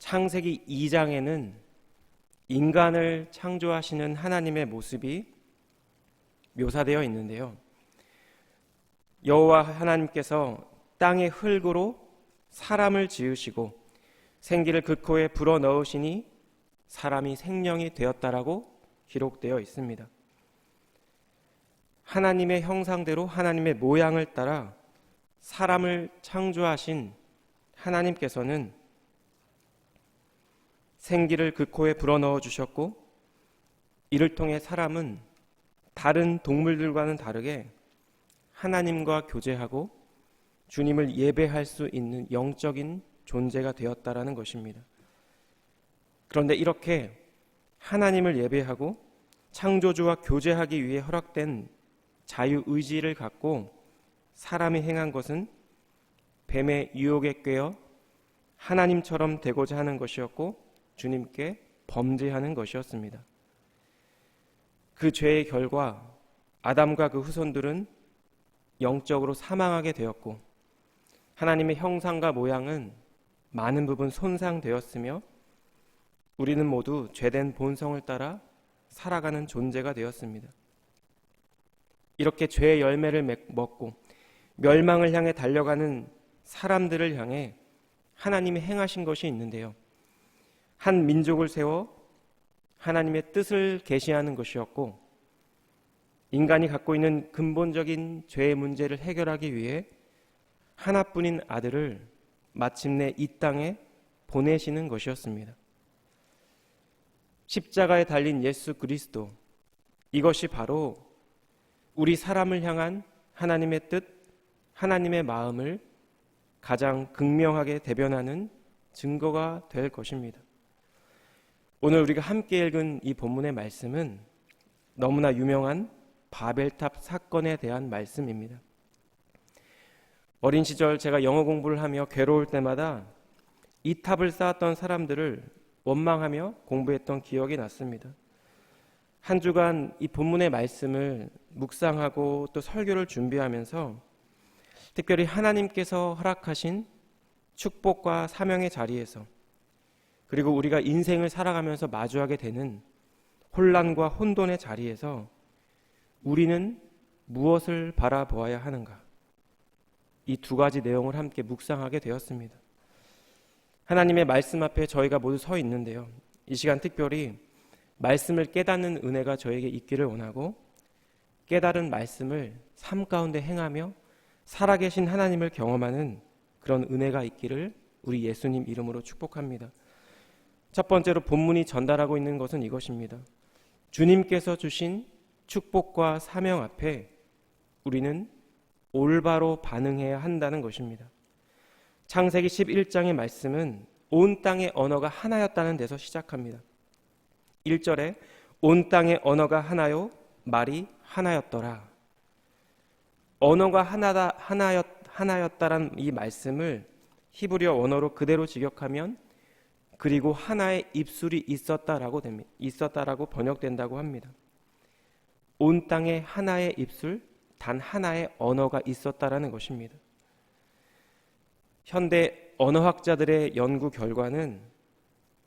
창세기 2장에는 인간을 창조하시는 하나님의 모습이 묘사되어 있는데요. 여호와 하나님께서 땅의 흙으로 사람을 지으시고 생기를 그 코에 불어넣으시니 사람이 생명이 되었다라고 기록되어 있습니다. 하나님의 형상대로 하나님의 모양을 따라 사람을 창조하신 하나님께서는 생기를 그 코에 불어넣어 주셨고, 이를 통해 사람은 다른 동물들과는 다르게 하나님과 교제하고 주님을 예배할 수 있는 영적인 존재가 되었다라는 것입니다. 그런데 이렇게 하나님을 예배하고 창조주와 교제하기 위해 허락된 자유의지를 갖고 사람이 행한 것은 뱀의 유혹에 꿰어 하나님처럼 되고자 하는 것이었고 주님께 범죄하는 것이었습니다. 그 죄의 결과 아담과 그 후손들은 영적으로 사망하게 되었고, 하나님의 형상과 모양은 많은 부분 손상되었으며 우리는 모두 죄된 본성을 따라 살아가는 존재가 되었습니다. 이렇게 죄의 열매를 먹고 멸망을 향해 달려가는 사람들을 향해 하나님이 행하신 것이 있는데요. 한 민족을 세워 하나님의 뜻을 계시하는 것이었고, 인간이 갖고 있는 근본적인 죄의 문제를 해결하기 위해 하나뿐인 아들을 마침내 이 땅에 보내시는 것이었습니다. 십자가에 달린 예수 그리스도, 이것이 바로 우리 사람을 향한 하나님의 뜻, 하나님의 마음을 가장 극명하게 대변하는 증거가 될 것입니다. 오늘 우리가 함께 읽은 이 본문의 말씀은 너무나 유명한 바벨탑 사건에 대한 말씀입니다. 어린 시절 제가 영어 공부를 하며 괴로울 때마다 이 탑을 쌓았던 사람들을 원망하며 공부했던 기억이 났습니다. 한 주간 이 본문의 말씀을 묵상하고 또 설교를 준비하면서 특별히 하나님께서 허락하신 축복과 사명의 자리에서, 그리고 우리가 인생을 살아가면서 마주하게 되는 혼란과 혼돈의 자리에서 우리는 무엇을 바라보아야 하는가, 이 두 가지 내용을 함께 묵상하게 되었습니다. 하나님의 말씀 앞에 저희가 모두 서 있는데요, 이 시간 특별히 말씀을 깨닫는 은혜가 저에게 있기를 원하고, 깨달은 말씀을 삶 가운데 행하며 살아계신 하나님을 경험하는 그런 은혜가 있기를 우리 예수님 이름으로 축복합니다. 첫 번째로 본문이 전달하고 있는 것은 이것입니다. 주님께서 주신 축복과 사명 앞에 우리는 올바로 반응해야 한다는 것입니다. 창세기 11장의 말씀은 온 땅의 언어가 하나였다는 데서 시작합니다. 1절에 온 땅의 언어가 하나요, 말이 하나였더라. 언어가 하나였다란 이 말씀을 히브리어 원어로 그대로 직역하면 그리고 하나의 입술이 있었다라고 번역된다고 합니다. 온 땅에 하나의 입술, 단 하나의 언어가 있었다라는 것입니다. 현대 언어학자들의 연구 결과는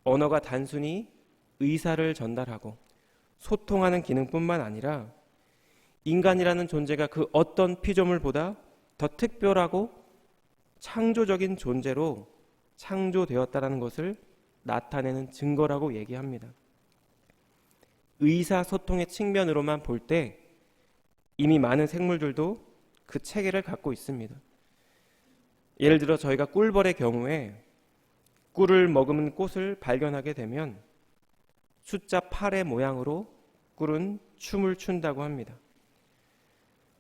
언어가 단순히 의사를 전달하고 소통하는 기능뿐만 아니라 인간이라는 존재가 그 어떤 피조물보다 더 특별하고 창조적인 존재로 창조되었다는 것을 나타내는 증거라고 얘기합니다. 의사소통의 측면으로만 볼 때 이미 많은 생물들도 그 체계를 갖고 있습니다. 예를 들어 저희가 꿀벌의 경우에 꿀을 머금은 꽃을 발견하게 되면 숫자 8의 모양으로 꿀은 춤을 춘다고 합니다.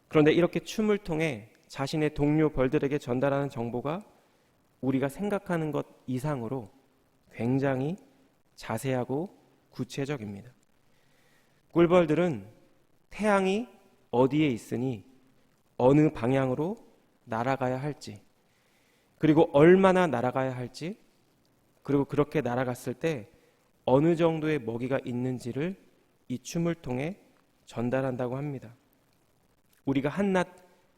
그런데 이렇게 춤을 통해 자신의 동료 벌들에게 전달하는 정보가 우리가 생각하는 것 이상으로 굉장히 자세하고 구체적입니다. 꿀벌들은 태양이 어디에 있으니 어느 방향으로 날아가야 할지, 그리고 얼마나 날아가야 할지, 그리고 그렇게 날아갔을 때 어느 정도의 먹이가 있는지를 이 춤을 통해 전달한다고 합니다. 우리가 한낱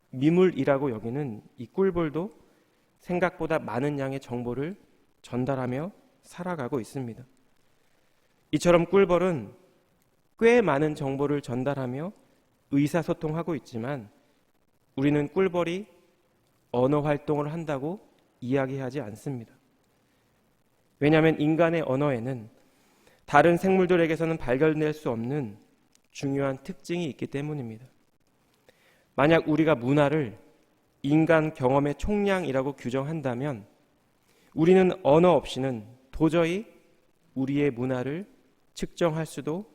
미물이라고 여기는 이 꿀벌도 생각보다 많은 양의 정보를 전달하며 살아가고 있습니다. 이처럼 꿀벌은 꽤 많은 정보를 전달하며 의사소통하고 있지만 우리는 꿀벌이 언어 활동을 한다고 이야기하지 않습니다. 왜냐하면 인간의 언어에는 다른 생물들에게서는 발견될 수 없는 중요한 특징이 있기 때문입니다. 만약 우리가 문화를 인간 경험의 총량이라고 규정한다면 우리는 언어 없이는 도저히 우리의 문화를 측정할 수도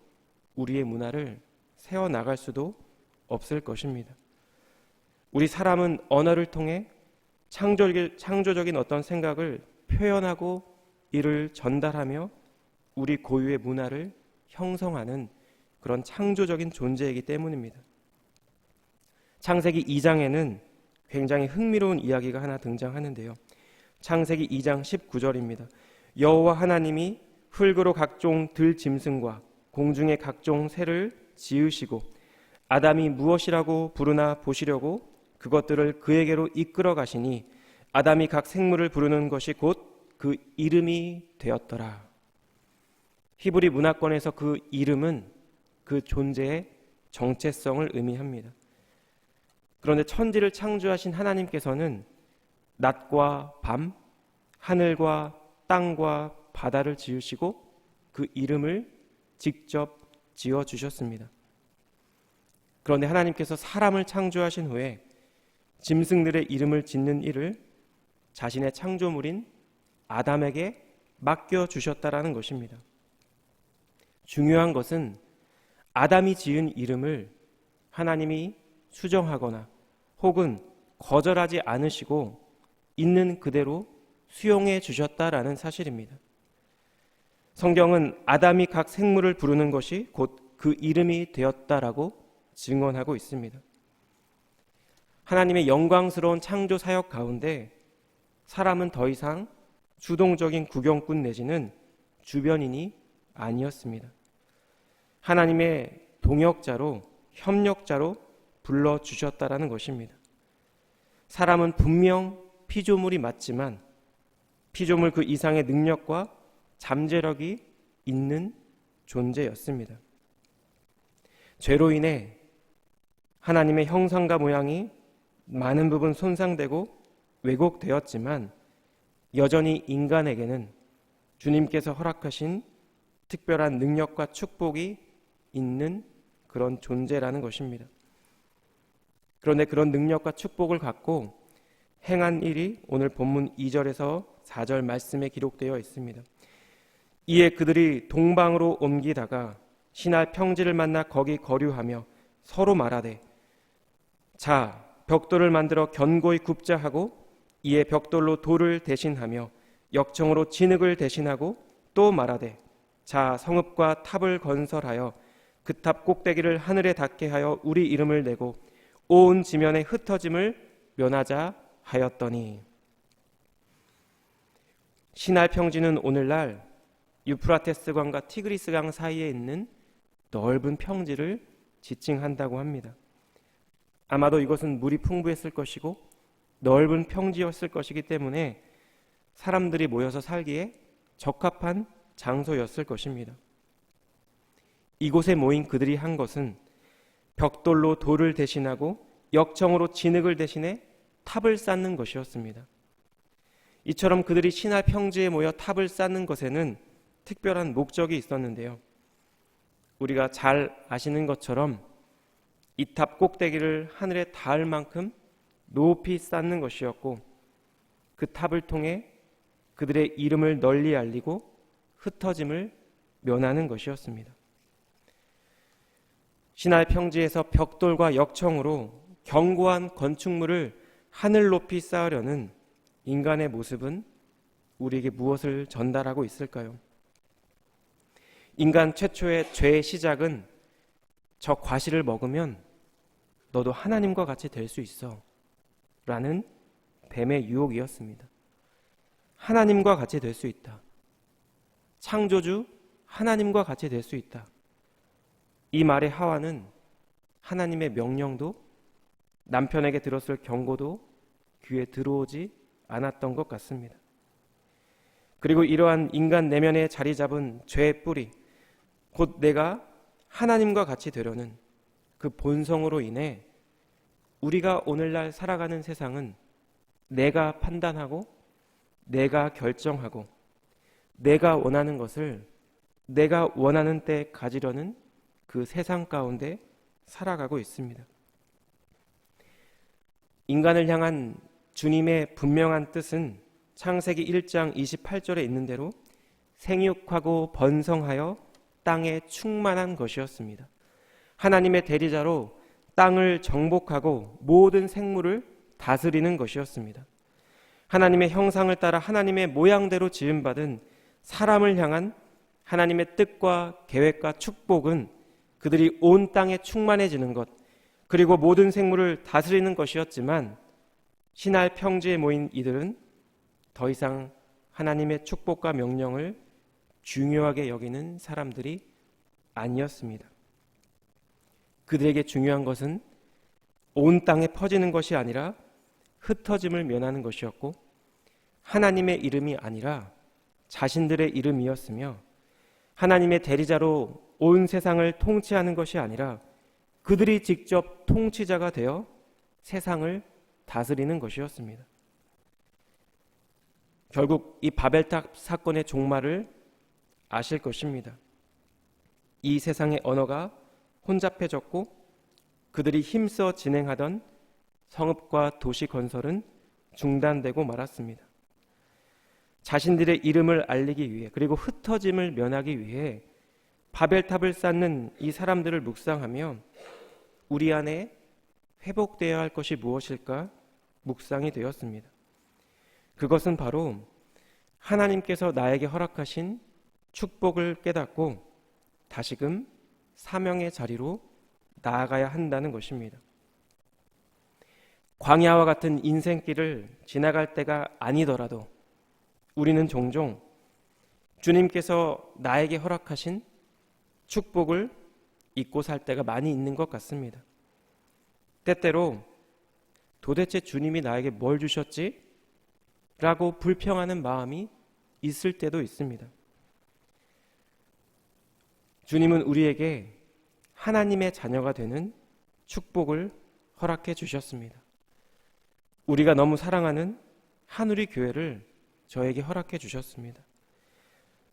우리의 문화를 세워나갈 수도 없을 것입니다. 우리 사람은 언어를 통해 창조적인 어떤 생각을 표현하고 이를 전달하며 우리 고유의 문화를 형성하는 그런 창조적인 존재이기 때문입니다. 창세기 2장에는 굉장히 흥미로운 이야기가 하나 등장하는데요. 창세기 2장 19절입니다. 여호와 하나님이 흙으로 각종 들짐승과 공중의 각종 새를 지으시고 아담이 무엇이라고 부르나 보시려고 그것들을 그에게로 이끌어 가시니 아담이 각 생물을 부르는 것이 곧 그 이름이 되었더라. 히브리 문화권에서 그 이름은 그 존재의 정체성을 의미합니다. 그런데 천지를 창조하신 하나님께서는 낮과 밤, 하늘과 땅과 바다를 지으시고 그 이름을 직접 지어주셨습니다. 그런데 하나님께서 사람을 창조하신 후에 짐승들의 이름을 짓는 일을 자신의 창조물인 아담에게 맡겨주셨다라는 것입니다. 중요한 것은 아담이 지은 이름을 하나님이 수정하거나 혹은 거절하지 않으시고 있는 그대로 수용해 주셨다라는 사실입니다. 성경은 아담이 각 생물을 부르는 것이 곧 그 이름이 되었다라고 증언하고 있습니다. 하나님의 영광스러운 창조 사역 가운데 사람은 더 이상 주동적인 구경꾼 내지는 주변인이 아니었습니다. 하나님의 동역자로 협력자로 불러주셨다라는 것입니다. 사람은 분명 피조물이 맞지만 피조물 그 이상의 능력과 잠재력이 있는 존재였습니다. 죄로 인해 하나님의 형상과 모양이 많은 부분 손상되고 왜곡되었지만 여전히 인간에게는 주님께서 허락하신 특별한 능력과 축복이 있는 그런 존재라는 것입니다. 그런데 그런 능력과 축복을 갖고 행한 일이 오늘 본문 2절에서 4절 말씀에 기록되어 있습니다. 이에 그들이 동방으로 옮기다가 신할 평지를 만나 거기 거류하며 서로 말하되 자 벽돌을 만들어 견고히 굽자 하고 이에 벽돌로 돌을 대신하며 역청으로 진흙을 대신하고 또 말하되 자 성읍과 탑을 건설하여 그 탑 꼭대기를 하늘에 닿게 하여 우리 이름을 내고 온 지면의 흩어짐을 면하자 하였더니 시날 평지는 오늘날 유프라테스 강과 티그리스 강 사이에 있는 넓은 평지를 지칭한다고 합니다. 아마도 이것은 물이 풍부했을 것이고 넓은 평지였을 것이기 때문에 사람들이 모여서 살기에 적합한 장소였을 것입니다. 이곳에 모인 그들이 한 것은 벽돌로 돌을 대신하고 역청으로 진흙을 대신해 탑을 쌓는 것이었습니다. 이처럼 그들이 시날 평지에 모여 탑을 쌓는 것에는 특별한 목적이 있었는데요. 우리가 잘 아시는 것처럼 이 탑 꼭대기를 하늘에 닿을 만큼 높이 쌓는 것이었고 그 탑을 통해 그들의 이름을 널리 알리고 흩어짐을 면하는 것이었습니다. 시날 평지에서 벽돌과 역청으로 견고한 건축물을 하늘 높이 쌓으려는 인간의 모습은 우리에게 무엇을 전달하고 있을까요? 인간 최초의 죄의 시작은 저 과실을 먹으면 너도 하나님과 같이 될 수 있어 라는 뱀의 유혹이었습니다. 하나님과 같이 될 수 있다. 창조주 하나님과 같이 될 수 있다. 이 말의 하와는 하나님의 명령도 남편에게 들었을 경고도 귀에 들어오지 않았던 것 같습니다. 그리고 이러한 인간 내면에 자리 잡은 죄의 뿌리, 곧 내가 하나님과 같이 되려는 그 본성으로 인해 우리가 오늘날 살아가는 세상은 내가 판단하고 내가 결정하고 내가 원하는 것을 내가 원하는 때 가지려는 그 세상 가운데 살아가고 있습니다. 인간을 향한 주님의 분명한 뜻은 창세기 1장 28절에 있는 대로 생육하고 번성하여 땅에 충만한 것이었습니다. 하나님의 대리자로 땅을 정복하고 모든 생물을 다스리는 것이었습니다. 하나님의 형상을 따라 하나님의 모양대로 지음받은 사람을 향한 하나님의 뜻과 계획과 축복은 그들이 온 땅에 충만해지는 것, 그리고 모든 생물을 다스리는 것이었지만 신할 평지에 모인 이들은 더 이상 하나님의 축복과 명령을 중요하게 여기는 사람들이 아니었습니다. 그들에게 중요한 것은 온 땅에 퍼지는 것이 아니라 흩어짐을 면하는 것이었고 하나님의 이름이 아니라 자신들의 이름이었으며 하나님의 대리자로 온 세상을 통치하는 것이 아니라 그들이 직접 통치자가 되어 세상을 다스리는 것이었습니다. 결국 이 바벨탑 사건의 종말을 아실 것입니다. 이 세상의 언어가 혼잡해졌고 그들이 힘써 진행하던 성읍과 도시 건설은 중단되고 말았습니다. 자신들의 이름을 알리기 위해 그리고 흩어짐을 면하기 위해 바벨탑을 쌓는 이 사람들을 묵상하며 우리 안에 회복되어야 할 것이 무엇일까 묵상이 되었습니다. 그것은 바로 하나님께서 나에게 허락하신 축복을 깨닫고 다시금 사명의 자리로 나아가야 한다는 것입니다. 광야와 같은 인생길을 지나갈 때가 아니더라도 우리는 종종 주님께서 나에게 허락하신 축복을 잊고 살 때가 많이 있는 것 같습니다. 때때로 도대체 주님이 나에게 뭘 주셨지? 라고 불평하는 마음이 있을 때도 있습니다. 주님은 우리에게 하나님의 자녀가 되는 축복을 허락해 주셨습니다. 우리가 너무 사랑하는 한우리 교회를 저에게 허락해 주셨습니다.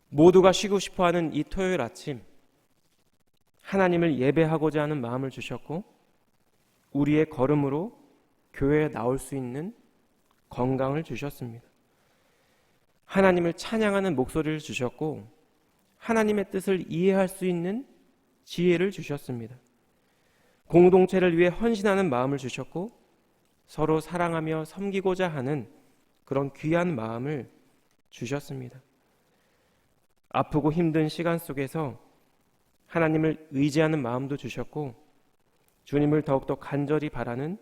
모두가 쉬고 싶어하는 이 토요일 아침 하나님을 예배하고자 하는 마음을 주셨고 우리의 걸음으로 교회에 나올 수 있는 건강을 주셨습니다. 하나님을 찬양하는 목소리를 주셨고 하나님의 뜻을 이해할 수 있는 지혜를 주셨습니다. 공동체를 위해 헌신하는 마음을 주셨고 서로 사랑하며 섬기고자 하는 그런 귀한 마음을 주셨습니다. 아프고 힘든 시간 속에서 하나님을 의지하는 마음도 주셨고 주님을 더욱더 간절히 바라는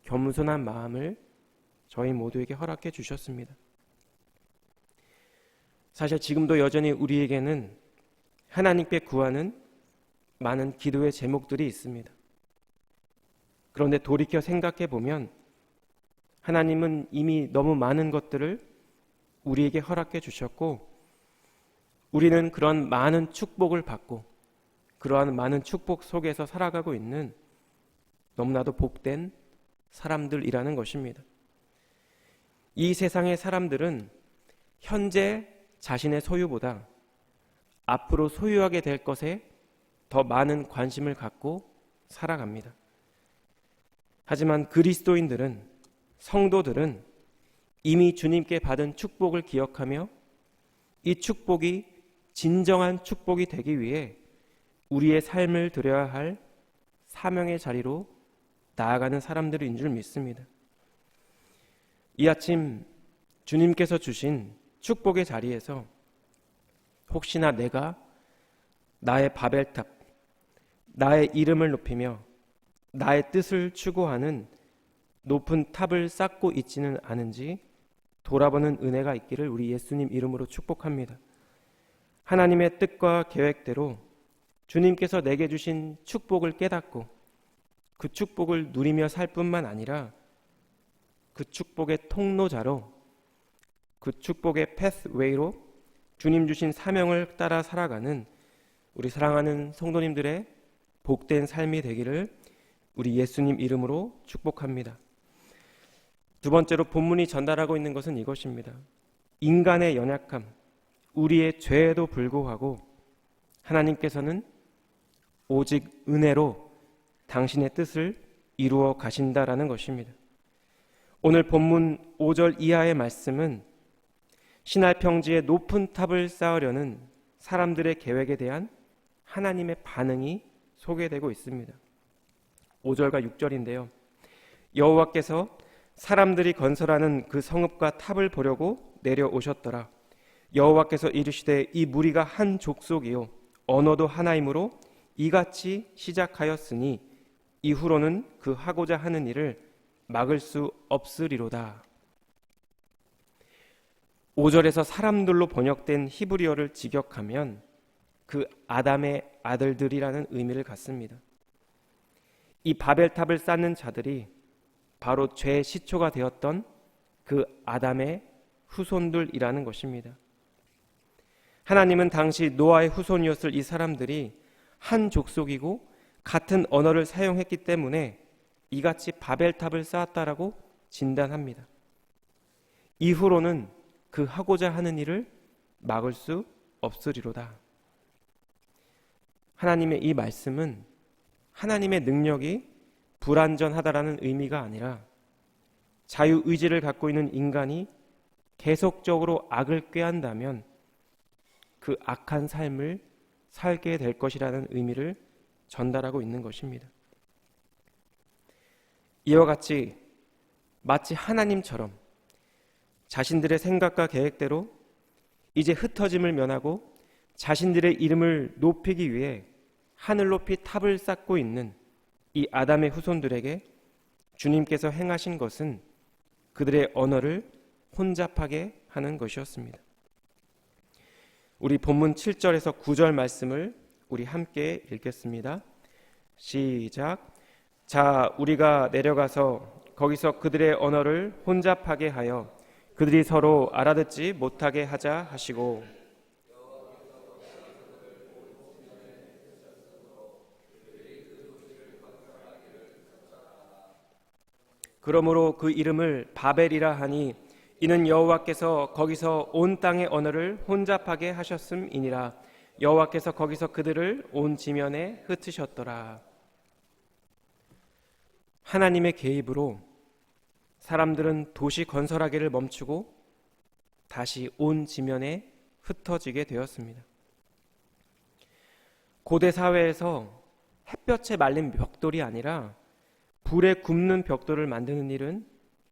겸손한 마음을 저희 모두에게 허락해 주셨습니다. 사실 지금도 여전히 우리에게는 하나님께 구하는 많은 기도의 제목들이 있습니다. 그런데 돌이켜 생각해 보면 하나님은 이미 너무 많은 것들을 우리에게 허락해 주셨고 우리는 그런 많은 축복을 받고 그러한 많은 축복 속에서 살아가고 있는 너무나도 복된 사람들이라는 것입니다. 이 세상의 사람들은 현재 자신의 소유보다 앞으로 소유하게 될 것에 더 많은 관심을 갖고 살아갑니다. 하지만 그리스도인들은, 성도들은 이미 주님께 받은 축복을 기억하며 이 축복이 진정한 축복이 되기 위해 우리의 삶을 드려야 할 사명의 자리로 나아가는 사람들인 줄 믿습니다. 이 아침 주님께서 주신 축복의 자리에서 혹시나 내가 나의 바벨탑, 나의 이름을 높이며 나의 뜻을 추구하는 높은 탑을 쌓고 있지는 않은지 돌아보는 은혜가 있기를 우리 예수님 이름으로 축복합니다. 하나님의 뜻과 계획대로 주님께서 내게 주신 축복을 깨닫고 그 축복을 누리며 살 뿐만 아니라 그 축복의 통로자로 그 축복의 패스웨이로 주님 주신 사명을 따라 살아가는 우리 사랑하는 성도님들의 복된 삶이 되기를 우리 예수님 이름으로 축복합니다. 두 번째로 본문이 전달하고 있는 것은 이것입니다. 인간의 연약함, 우리의 죄에도 불구하고 하나님께서는 오직 은혜로 당신의 뜻을 이루어 가신다라는 것입니다. 오늘 본문 5절 이하의 말씀은 시날 평지에 높은 탑을 쌓으려는 사람들의 계획에 대한 하나님의 반응이 소개되고 있습니다. 5절과 6절인데요. 여호와께서 사람들이 건설하는 그 성읍과 탑을 보려고 내려오셨더라. 여호와께서 이르시되 이 무리가 한 족속이요 언어도 하나이므로 이같이 시작하였으니 이후로는 그 하고자 하는 일을 막을 수 없으리로다. 5절에서 사람들로 번역된 히브리어를 직역하면 그 아담의 아들들이라는 의미를 갖습니다. 이 바벨탑을 쌓는 자들이 바로 죄의 시초가 되었던 그 아담의 후손들이라는 것입니다. 하나님은 당시 노아의 후손이었을 이 사람들이 한 족속이고 같은 언어를 사용했기 때문에 이같이 바벨탑을 쌓았다라고 진단합니다. 이후로는 그 하고자 하는 일을 막을 수 없으리로다. 하나님의 이 말씀은 하나님의 능력이 불완전하다라는 의미가 아니라 자유의지를 갖고 있는 인간이 계속적으로 악을 꾀한다면 그 악한 삶을 살게 될 것이라는 의미를 전달하고 있는 것입니다. 이와 같이 마치 하나님처럼 자신들의 생각과 계획대로 이제 흩어짐을 면하고 자신들의 이름을 높이기 위해 하늘 높이 탑을 쌓고 있는 이 아담의 후손들에게 주님께서 행하신 것은 그들의 언어를 혼잡하게 하는 것이었습니다. 우리 본문 7절에서 9절 말씀을 우리 함께 읽겠습니다. 시작. 자, 우리가 내려가서 거기서 그들의 언어를 혼잡하게 하여 그들이 서로 알아듣지 못하게 하자 하시고, 그러므로 그 이름을 바벨이라 하니 이는 여호와께서 거기서 온 땅의 언어를 혼잡하게 하셨음이니라. 여호와께서 거기서 그들을 온 지면에 흩으셨더라. 하나님의 개입으로 사람들은 도시 건설하기를 멈추고 다시 온 지면에 흩어지게 되었습니다. 고대 사회에서 햇볕에 말린 벽돌이 아니라 불에 굽는 벽돌을 만드는 일은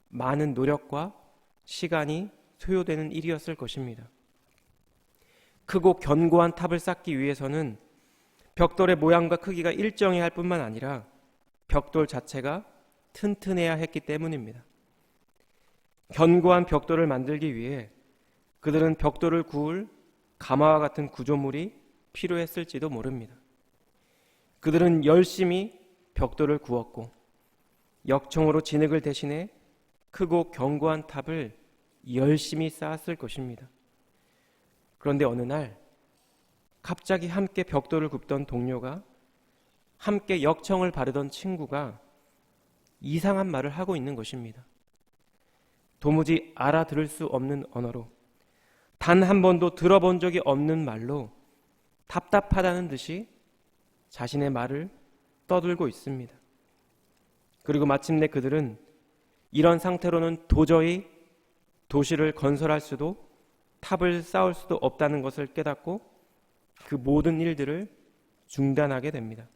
많은 노력과 시간이 소요되는 일이었을 것입니다. 크고 견고한 탑을 쌓기 위해서는 벽돌의 모양과 크기가 일정해야 할 뿐만 아니라 벽돌 자체가 튼튼해야 했기 때문입니다. 견고한 벽돌을 만들기 위해 그들은 벽돌을 구울 가마와 같은 구조물이 필요했을지도 모릅니다. 그들은 열심히 벽돌을 구웠고 역청으로 진흙을 대신해 크고 견고한 탑을 열심히 쌓았을 것입니다. 그런데 어느 날 갑자기 함께 벽돌을 굽던 동료가, 함께 역청을 바르던 친구가 이상한 말을 하고 있는 것입니다. 도무지 알아들을 수 없는 언어로, 단 한 번도 들어본 적이 없는 말로 답답하다는 듯이 자신의 말을 떠들고 있습니다. 그리고 마침내 그들은 이런 상태로는 도저히 도시를 건설할 수도 탑을 쌓을 수도 없다는 것을 깨닫고 그 모든 일들을 중단하게 됩니다.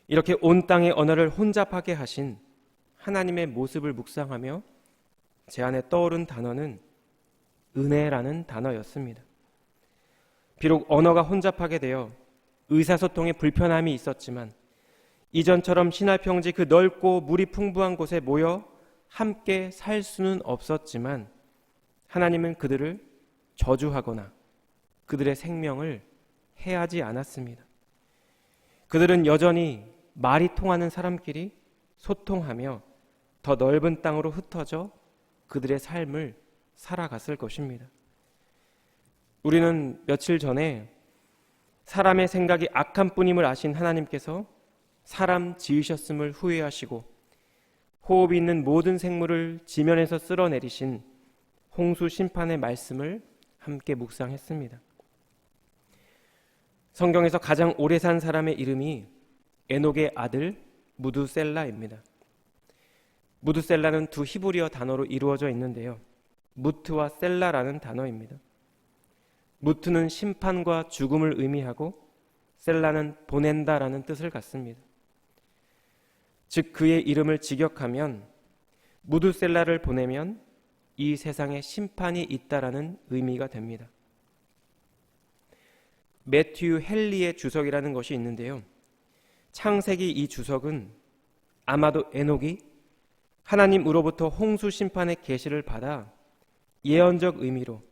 이렇게 온 땅의 언어를 혼잡하게 하신 하나님의 모습을 묵상하며 제 안에 떠오른 단어는 은혜라는 단어였습니다. 비록 언어가 혼잡하게 되어 의사소통에 불편함이 있었지만 이전처럼 신할평지 그 넓고 물이 풍부한 곳에 모여 함께 살 수는 없었지만 하나님은 그들을 저주하거나 그들의 생명을 해하지 않았습니다. 그들은 여전히 말이 통하는 사람끼리 소통하며 더 넓은 땅으로 흩어져 그들의 삶을 살아갔을 것입니다. 우리는 며칠 전에 사람의 생각이 악한 뿐임을 아신 하나님께서 사람 지으셨음을 후회하시고 호흡이 있는 모든 생물을 지면에서 쓸어내리신 홍수 심판의 말씀을 함께 묵상했습니다. 성경에서 가장 오래 산 사람의 이름이 에녹의 아들 무두셀라입니다. 무두셀라는 두 히브리어 단어로 이루어져 있는데요. 무트와 셀라라는 단어입니다. 무트는 심판과 죽음을 의미하고 셀라는 보낸다라는 뜻을 갖습니다. 즉 그의 이름을 직역하면 무두셀라를 보내면 이 세상에 심판이 있다라는 의미가 됩니다. 매튜 헨리의 주석이라는 것이 있는데요. 창세기 이 주석은 아마도 에녹이 하나님으로부터 홍수 심판의 계시를 받아 예언적 의미로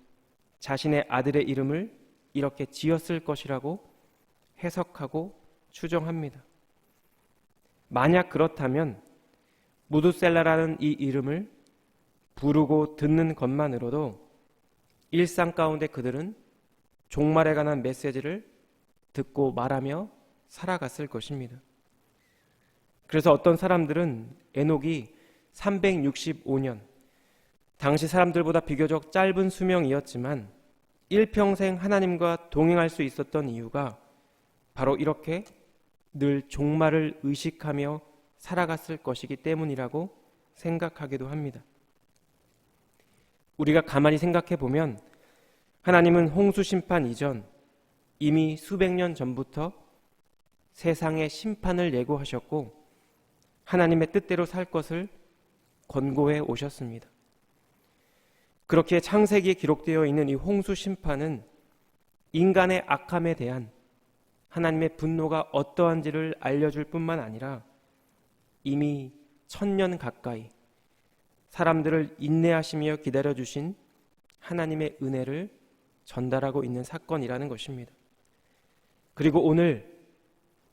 자신의 아들의 이름을 이렇게 지었을 것이라고 해석하고 추정합니다. 만약 그렇다면 무두셀라라는 이 이름을 부르고 듣는 것만으로도 일상 가운데 그들은 종말에 관한 메시지를 듣고 말하며 살아갔을 것입니다. 그래서 어떤 사람들은 에녹이 365년, 당시 사람들보다 비교적 짧은 수명이었지만 일평생 하나님과 동행할 수 있었던 이유가 바로 이렇게 늘 종말을 의식하며 살아갔을 것이기 때문이라고 생각하기도 합니다. 우리가 가만히 생각해 보면 하나님은 홍수 심판 이전 이미 수백 년 전부터 세상의 심판을 예고하셨고 하나님의 뜻대로 살 것을 권고해 오셨습니다. 그렇게 창세기에 기록되어 있는 이 홍수 심판은 인간의 악함에 대한 하나님의 분노가 어떠한지를 알려줄 뿐만 아니라 이미 1000년 가까이 사람들을 인내하시며 기다려주신 하나님의 은혜를 전달하고 있는 사건이라는 것입니다. 그리고 오늘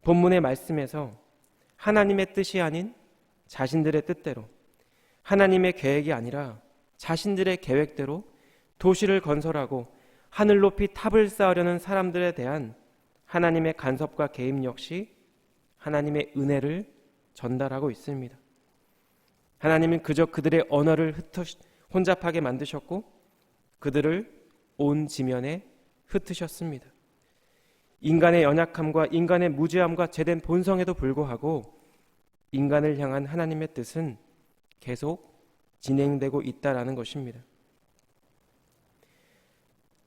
본문의 말씀에서 하나님의 뜻이 아닌 자신들의 뜻대로, 하나님의 계획이 아니라 자신들의 계획대로 도시를 건설하고 하늘 높이 탑을 쌓으려는 사람들에 대한 하나님의 간섭과 개입 역시 하나님의 은혜를 전달하고 있습니다. 하나님은 그저 그들의 언어를 혼잡하게 만드셨고 그들을 온 지면에 흩으셨습니다. 인간의 연약함과 인간의 무지함과 죄된 본성에도 불구하고 인간을 향한 하나님의 뜻은 계속 진행되고 있다라는 것입니다.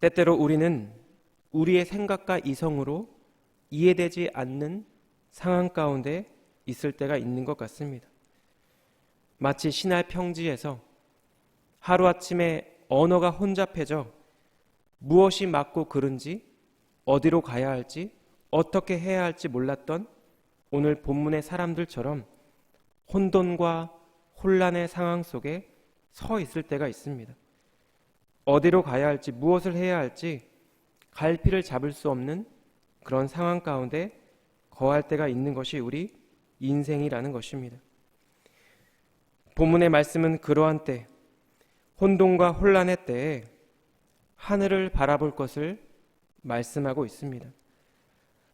때때로 우리는 우리의 생각과 이성으로 이해되지 않는 상황 가운데 있을 때가 있는 것 같습니다. 마치 신할 평지에서 하루아침에 언어가 혼잡해져 무엇이 맞고 그른지, 어디로 가야 할지, 어떻게 해야 할지 몰랐던 오늘 본문의 사람들처럼 혼돈과 혼란의 상황 속에 서 있을 때가 있습니다. 어디로 가야 할지, 무엇을 해야 할지 갈피를 잡을 수 없는 그런 상황 가운데 거할 때가 있는 것이 우리 인생이라는 것입니다. 본문의 말씀은 그러한 때, 혼돈과 혼란의 때에 하늘을 바라볼 것을 말씀하고 있습니다.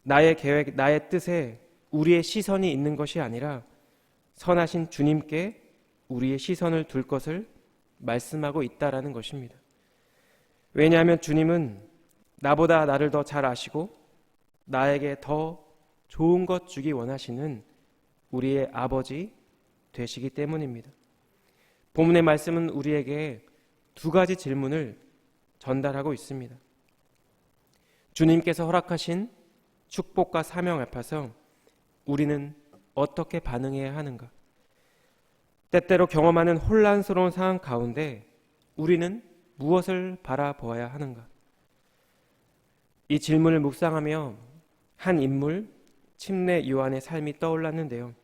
나의 계획, 나의 뜻에 우리의 시선이 있는 것이 아니라 선하신 주님께 우리의 시선을 둘 것을 말씀하고 있다라는 것입니다. 왜냐하면 주님은 나보다 나를 더 잘 아시고 나에게 더 좋은 것 주기 원하시는 우리의 아버지 되시기 때문입니다. 본문의 말씀은 우리에게 두 가지 질문을 전달하고 있습니다. 주님께서 허락하신 축복과 사명 앞에서 우리는 어떻게 반응해야 하는가? 때때로 경험하는 혼란스러운 상황 가운데 우리는 무엇을 바라보아야 하는가? 이 질문을 묵상하며 한 인물, 침례 요한의 삶이 떠올랐는데요.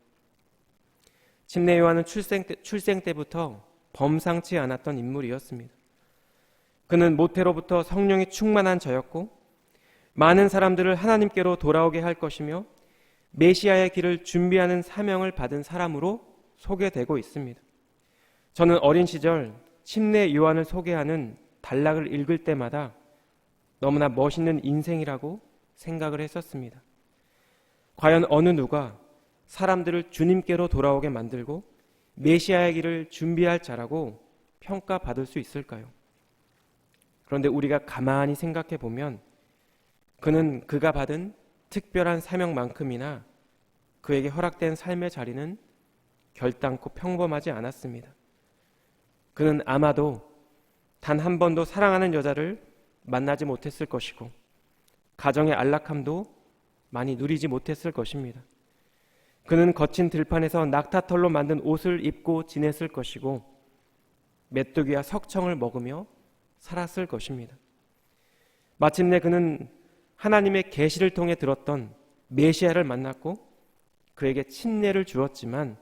침례 요한은 출생 때부터 범상치 않았던 인물이었습니다. 그는 모태로부터 성령이 충만한 자였고 많은 사람들을 하나님께로 돌아오게 할 것이며 메시아의 길을 준비하는 사명을 받은 사람으로 소개되고 있습니다. 저는 어린 시절 침례 요한을 소개하는 단락을 읽을 때마다 너무나 멋있는 인생이라고 생각을 했었습니다. 과연 어느 누가 사람들을 주님께로 돌아오게 만들고 메시아의 길을 준비할 자라고 평가받을 수 있을까요? 그런데 우리가 가만히 생각해 보면 그는 그가 받은 특별한 사명만큼이나 그에게 허락된 삶의 자리는 결단코 평범하지 않았습니다. 그는 아마도 단 한 번도 사랑하는 여자를 만나지 못했을 것이고 가정의 안락함도 많이 누리지 못했을 것입니다. 그는 거친 들판에서 낙타털로 만든 옷을 입고 지냈을 것이고 메뚜기와 석청을 먹으며 살았을 것입니다. 마침내 그는 하나님의 계시를 통해 들었던 메시아를 만났고 그에게 침례를 주었지만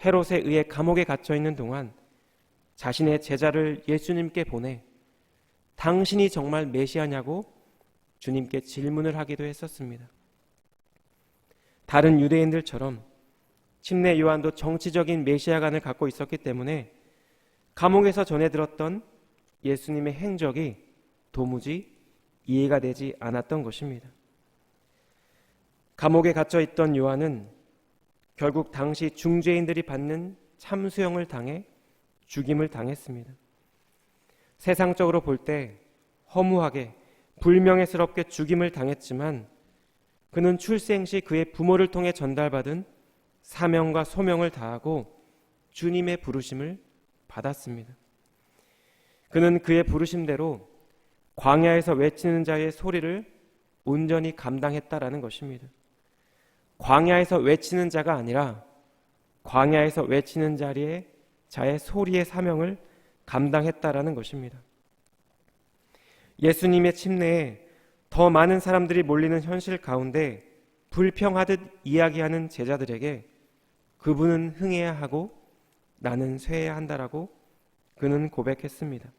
헤롯에 의해 감옥에 갇혀 있는 동안 자신의 제자를 예수님께 보내 당신이 정말 메시아냐고 주님께 질문을 하기도 했었습니다. 다른 유대인들처럼 침례 요한도 정치적인 메시아관을 갖고 있었기 때문에 감옥에서 전해 들었던 예수님의 행적이 도무지 이해가 되지 않았던 것입니다. 감옥에 갇혀 있던 요한은 결국 당시 중죄인들이 받는 참수형을 당해 죽임을 당했습니다. 세상적으로 볼 때 허무하게 불명예스럽게 죽임을 당했지만 그는 출생 시 그의 부모를 통해 전달받은 사명과 소명을 다하고 주님의 부르심을 받았습니다. 그는 그의 부르심대로 광야에서 외치는 자의 소리를 온전히 감당했다라는 것입니다. 광야에서 외치는 자가 아니라 광야에서 외치는 자의 소리의 사명을 감당했다라는 것입니다. 예수님의 침례에 더 많은 사람들이 몰리는 현실 가운데 불평하듯 이야기하는 제자들에게 그분은 흥해야 하고 나는 쇠해야 한다라고 그는 고백했습니다.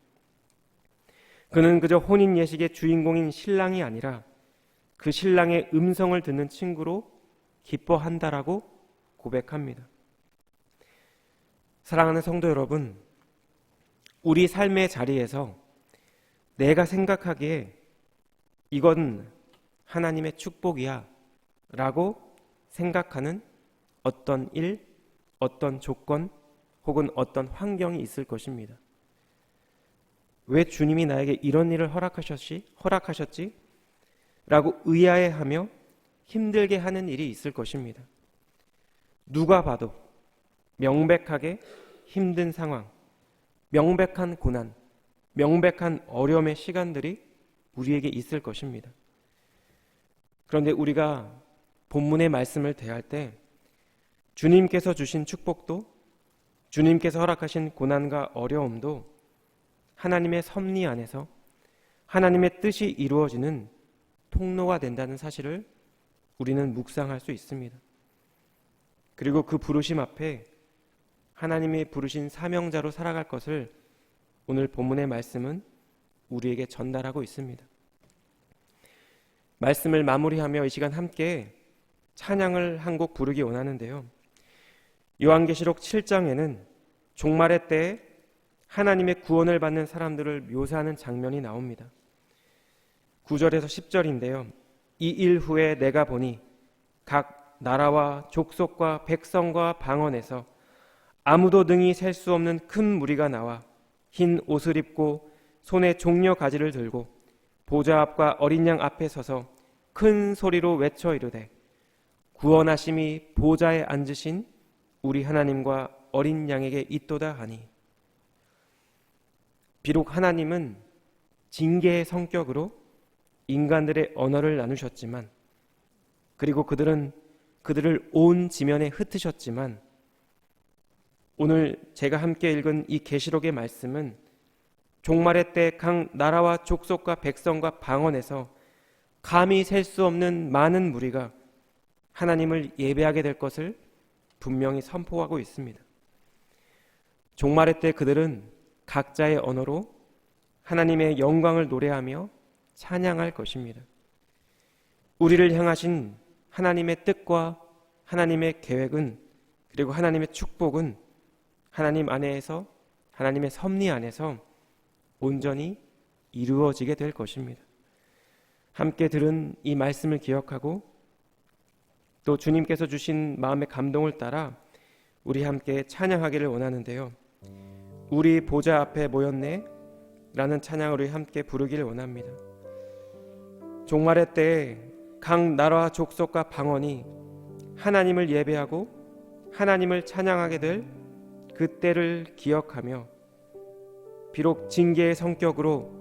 그는 그저 혼인 예식의 주인공인 신랑이 아니라 그 신랑의 음성을 듣는 친구로 기뻐한다라고 고백합니다. 사랑하는 성도 여러분, 우리 삶의 자리에서 내가 생각하기에 이건 하나님의 축복이야 라고 생각하는 어떤 일, 어떤 조건 혹은 어떤 환경이 있을 것입니다. 왜 주님이 나에게 이런 일을 허락하셨지? 라고 의아해하며 힘들게 하는 일이 있을 것입니다. 누가 봐도 명백하게 힘든 상황, 명백한 고난, 명백한 어려움의 시간들이 우리에게 있을 것입니다. 그런데 우리가 본문의 말씀을 대할 때 주님께서 주신 축복도 주님께서 허락하신 고난과 어려움도 하나님의 섭리 안에서 하나님의 뜻이 이루어지는 통로가 된다는 사실을 우리는 묵상할 수 있습니다. 그리고 그 부르심 앞에 하나님이 부르신 사명자로 살아갈 것을 오늘 본문의 말씀은 우리에게 전달하고 있습니다. 말씀을 마무리하며 이 시간 함께 찬양을 한 곡 부르기 원하는데요. 요한계시록 7장에는 종말의 때에 하나님의 구원을 받는 사람들을 묘사하는 장면이 나옵니다. 9절에서 10절인데요. 이 일 후에 내가 보니 각 나라와 족속과 백성과 방언에서 아무도 능히 셀 수 없는 큰 무리가 나와 흰 옷을 입고 손에 종려 가지를 들고 보좌 앞과 어린 양 앞에 서서 큰 소리로 외쳐 이르되 구원하심이 보좌에 앉으신 우리 하나님과 어린 양에게 있도다 하니. 비록 하나님은 징계의 성격으로 인간들의 언어를 나누셨지만 그리고 그들을 온 지면에 흩으셨지만 오늘 제가 함께 읽은 이 계시록의 말씀은 종말의 때 각 나라와 족속과 백성과 방언에서 감히 셀 수 없는 많은 무리가 하나님을 예배하게 될 것을 분명히 선포하고 있습니다. 종말의 때 그들은 각자의 언어로 하나님의 영광을 노래하며 찬양할 것입니다. 우리를 향하신 하나님의 뜻과 하나님의 계획은 그리고 하나님의 축복은 하나님 안에서 하나님의 섭리 안에서 온전히 이루어지게 될 것입니다. 함께 들은 이 말씀을 기억하고 또 주님께서 주신 마음의 감동을 따라 우리 함께 찬양하기를 원하는데요. 우리 보좌 앞에 모였네 라는 찬양을 우리 함께 부르기를 원합니다. 종말의 때에 각 나라와 족속과 방언이 하나님을 예배하고 하나님을 찬양하게 될 그때를 기억하며 비록 징계의 성격으로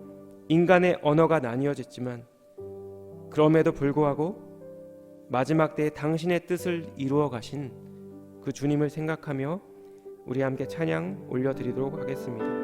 인간의 언어가 나뉘어졌지만 그럼에도 불구하고 마지막 때에 당신의 뜻을 이루어 가신 그 주님을 생각하며 우리 함께 찬양 올려드리도록 하겠습니다.